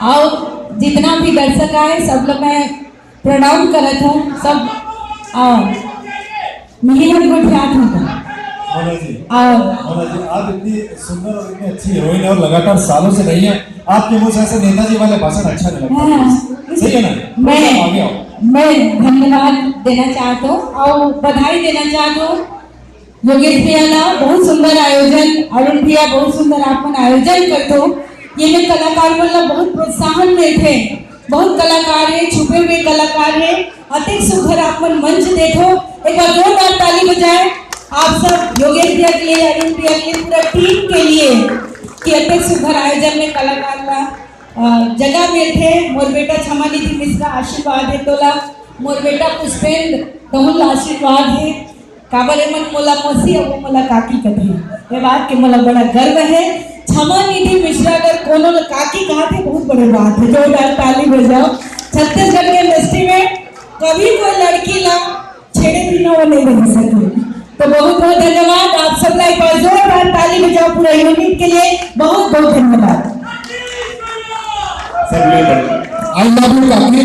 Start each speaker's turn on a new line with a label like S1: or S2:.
S1: और जितना भी दर्शक आए सब लोग मैं प्रणाम करत हूँ सब। और मिहिर गुठियात हूँ
S2: मोना जी,
S1: और
S2: मोना जी, आप इतनी सुंदर और इतनी अच्छी हीरोइन है और लगातार सालों से रही है। आपके मुंह से ऐसे नेताजी वाले भाषण अच्छा नहीं लगता, सही है ना? आगे आओ।
S1: मैं धन्यवाद देना चाहता हूँ और बधाई देना चाहता हूँ योगेश भैया ना। बहुत सुंदर आयोजन, अरुण भैया बहुत सुंदर आपन आयोजन करते हो। ये में कलाकार वाला बहुत प्रोत्साहन देते, बहुत कलाकार है, छुपे हुए कलाकार है। अतिक सुघर आपन मंच देखो, एक बार जोरदार ताली बजाए आप सब योगेश भैया के लिए, अरुण भैया के लिए, पूरा टीम के लिए कि अतिक सुघर आयोजन में कलाकार का जगह में थे। मोर बेटा क्षमानिधि मिश्रा आशीर्वाद है तोला, मोर बेटा पुष्पेंद्र तहुल आशीर्वाद है। काबरे मन मोला मौसी और मोला काकी कथे, ये बात के मोला बड़ा गर्व है। क्षमानिधि मिश्रा अगर कोनो ने काकी कहा थे बहुत बड़ी बात है, जोरदार ताली बजाओ। छत्तीसगढ़ के इंडस्ट्री में कभी कोई लड़की ला छेड़े बिना वो नहीं रह सके। तो बहुत बहुत धन्यवाद आप सब का, एक बार जोरदार ताली बजाओ पूरे यूनिट के लिए। बहुत बहुत धन्यवाद।
S2: आई लव यू काकी।